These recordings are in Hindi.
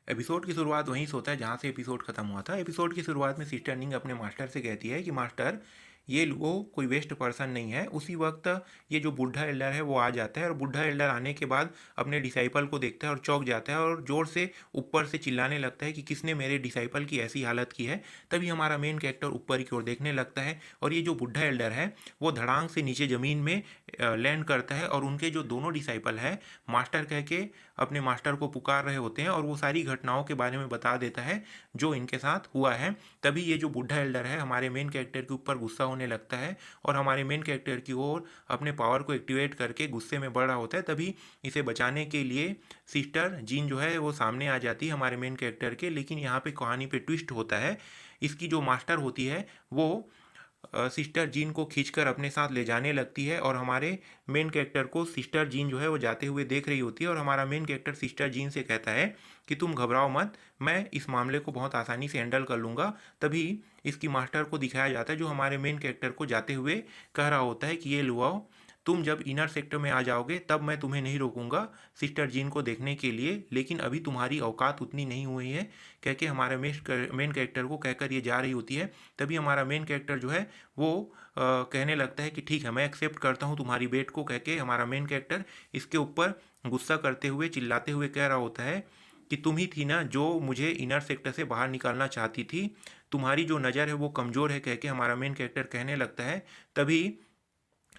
एपिसोड की शुरुआत वहीं से होता है जहाँ से एपिसोड खत्म हुआ था। एपिसोड की शुरुआत में सिस्टर निंग अपने मास्टर से कहती है कि मास्टर, ये वो कोई वेस्ट पर्सन नहीं है। उसी वक्त ये जो बूढ़ा एल्डर है वो आ जाता है और बूढ़ा एल्डर आने के बाद अपने डिसाइपल को देखता है और चौंक जाता है और ज़ोर से ऊपर से चिल्लाने लगता है कि किसने मेरे डिसाइपल की ऐसी हालत की है। तभी हमारा मेन कैरेक्टर ऊपर की ओर देखने लगता है और ये जो बूढ़ा एल्डर है वो धड़ांग से नीचे ज़मीन में लैंड करता है और उनके जो दोनों डिसाइपल है मास्टर कह के अपने मास्टर को पुकार रहे होते हैं और वो सारी घटनाओं के बारे में बता देता है जो इनके साथ हुआ है। तभी ये जो बूढ़ा एल्डर है हमारे मेन कैरेक्टर के ऊपर गुस्सा होने लगता है और हमारे मेन कैरेक्टर की ओर अपने पावर को एक्टिवेट करके गुस्से में बढ़ रहा होता है। तभी इसे बचाने के लिए सिस्टर जीन जो है वो सामने आ जाती है हमारे मेन कैरेक्टर के। लेकिन यहाँ पे कहानी पे ट्विस्ट होता है। इसकी जो मास्टर होती है वो सिस्टर जीन को खींचकर अपने साथ ले जाने लगती है और हमारे मेन कैरेक्टर को सिस्टर जीन जो है वो जाते हुए देख रही होती है और हमारा मेन कैरेक्टर सिस्टर जीन से कहता है कि तुम घबराओ मत, मैं इस मामले को बहुत आसानी से हैंडल कर लूँगा। तभी इसकी मास्टर को दिखाया जाता है जो हमारे मेन कैरेक्टर को जाते हुए कह रहा होता है कि ये लो आओ, तुम जब इनर सेक्टर में आ जाओगे तब मैं तुम्हें नहीं रोकूंगा सिस्टर जीन को देखने के लिए, लेकिन अभी तुम्हारी औकात उतनी नहीं हुई है, कह के हमारे मेन कैरेक्टर को कहकर ये जा रही होती है। तभी हमारा मेन कैरेक्टर जो है वो कहने लगता है कि ठीक है मैं एक्सेप्ट करता हूँ तुम्हारी बेट को, कह के हमारा मेन कैरेक्टर इसके ऊपर गुस्सा करते हुए चिल्लाते हुए कह रहा होता है कि तुम ही थी ना जो मुझे इनर सेक्टर से बाहर निकालना चाहती थी, तुम्हारी जो नज़र है वो कमज़ोर है, कह के हमारा मेन कैरेक्टर कहने लगता है। तभी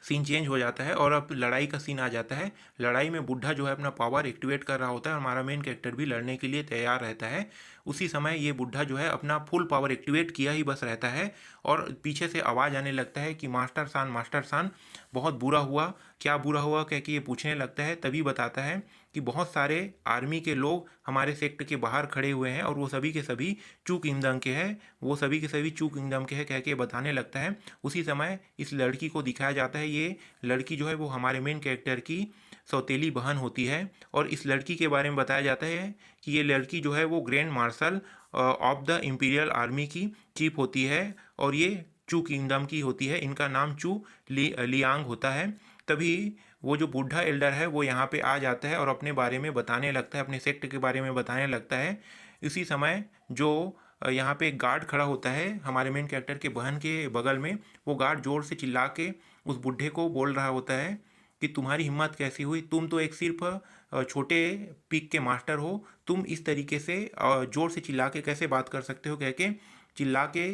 सीन चेंज हो जाता है और अब लड़ाई का सीन आ जाता है। लड़ाई में बुढ़ा जो है अपना पावर एक्टिवेट कर रहा होता है और हमारा मेन कैरेक्टर भी लड़ने के लिए तैयार रहता है। उसी समय ये बुढ़ा जो है अपना फुल पावर एक्टिवेट किया ही बस रहता है और पीछे से आवाज़ आने लगता है कि मास्टर सान बहुत बुरा हुआ। क्या बुरा हुआ कह के ये पूछने लगता है। तभी बताता है कि बहुत सारे आर्मी के लोग हमारे सेक्टर के बाहर खड़े हुए हैं और वो सभी के सभी चू किंगडम के हैं, वो सभी के सभी चू किंगडम के हैं, कह के बताने लगता है। उसी समय इस लड़की को दिखाया जाता है। ये लड़की जो है वो हमारे मेन कैरेक्टर की सौतेली बहन होती है और इस लड़की के बारे में बताया जाता है कि ये लड़की जो है वो grand marshal of the imperial army की चीफ होती है और ये चू किंगडम की होती है। इनका नाम चू लियांग होता है। तभी वो जो बूढ़ा एल्डर है वो यहाँ पे आ जाता है और अपने बारे में बताने लगता है, अपने सेक्ट के बारे में बताने लगता है। इसी समय जो यहाँ पे एक गार्ड खड़ा होता है हमारे मेन कैरेक्टर के बहन के बगल में, वो गार्ड जोर से चिल्ला के उस बूढ़े को बोल रहा होता है कि तुम्हारी हिम्मत कैसी हुई, तुम तो एक सिर्फ छोटे पिक के मास्टर हो, तुम इस तरीके से जोर से चिल्ला के कैसे बात कर सकते हो, कह के चिल्ला के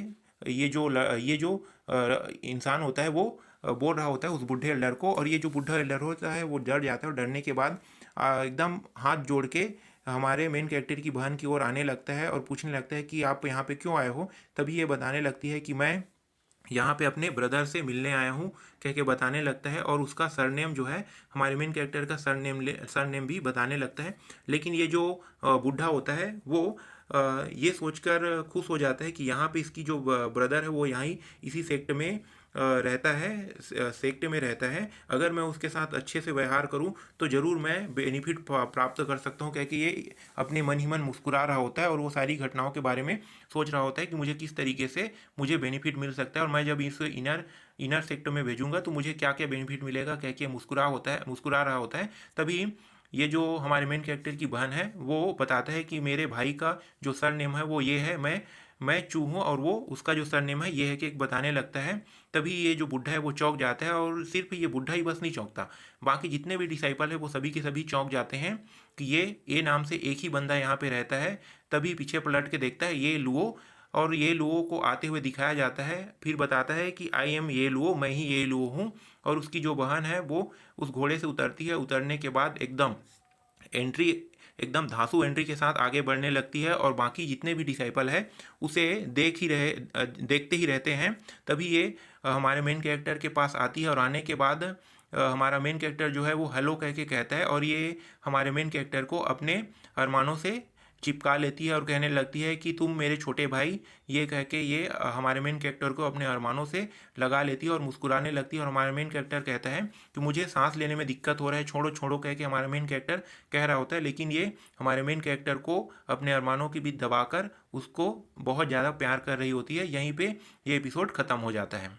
ये जो इंसान होता है वो बोल रहा होता है उस बूढ़े एल्डर को। और ये जो बूढ़ा एल्डर होता है वो डर जाता है और डरने के बाद एकदम हाथ जोड़ के हमारे मेन कैरेक्टर की बहन की ओर आने लगता है और पूछने लगता है कि आप यहाँ पे क्यों आए हो। तभी ये बताने लगती है कि मैं यहाँ पे अपने ब्रदर से मिलने आया हूँ, कह के बताने लगता है और उसका सरनेम जो है हमारे मेन कैरेक्टर का सरनेम भी बताने लगता है। लेकिन ये जो बूढ़ा होता है वो ये सोचकर खुश हो जाता है कि यहाँ पे इसकी जो ब्रदर है वो यहाँ ही इसी सेक्ट में रहता है, सेक्ट में रहता है। अगर मैं उसके साथ अच्छे से व्यवहार करूं तो ज़रूर मैं बेनिफिट प्राप्त कर सकता हूं, क्योंकि ये अपने मन ही मन मुस्कुरा रहा होता है और वो सारी घटनाओं के बारे में सोच रहा होता है कि मुझे किस तरीके से मुझे बेनिफिट मिल सकता है और मैं जब इस इनर सेक्टर में भेजूंगा तो मुझे क्या क्या बेनिफिट मिलेगा, कह के मुस्कुरा रहा होता है। तभी ये जो हमारे मेन कैरेक्टर की बहन है वो बताता है कि मेरे भाई का जो सरनेम है वो ये है, मैं चू हूँ, और वो उसका जो सरनेम है ये है कि एक बताने लगता है। तभी ये जो बुढ़ा है वो चौंक जाता है और सिर्फ ये बुढ़ा ही बस नहीं चौंकता, बाकी जितने भी डिसाइपल है वो सभी के सभी चौंक जाते हैं कि ये ए नाम से एक ही बंदा यहाँ पे रहता है। तभी पीछे पलट के देखता है ये लुओ, और ये लुओ को आते हुए दिखाया जाता है। फिर बताता है कि आई एम ये लुओ, मैं ही ये लुओ हूँ। और उसकी जो बहन है वो उस घोड़े से उतरती है। उतरने के बाद एंट्री एकदम धांसू एंट्री के साथ आगे बढ़ने लगती है और बाकी जितने भी डिसाइपल है उसे देखते ही रहते हैं। तभी ये हमारे मेन कैरेक्टर के पास आती है और आने के बाद हमारा मेन कैरेक्टर जो है वो हेलो कह के कहता है और ये हमारे मेन कैरेक्टर को अपने अरमानों से चिपका लेती है और कहने लगती है कि तुम मेरे छोटे भाई, ये कह के ये हमारे मेन कैरेक्टर को अपने अरमानों से लगा लेती है और मुस्कुराने लगती है। और हमारा मेन कैरेक्टर कहता है कि मुझे सांस लेने में दिक्कत हो रहा है, छोड़ो छोड़ो कह के हमारा मेन कैरेक्टर कह रहा होता है। लेकिन ये हमारे मेन कैरेक्टर को अपने अरमानों के बीच दबाकर उसको बहुत ज़्यादा प्यार कर रही होती है। यहीं पे ये एपिसोड ख़त्म हो जाता है।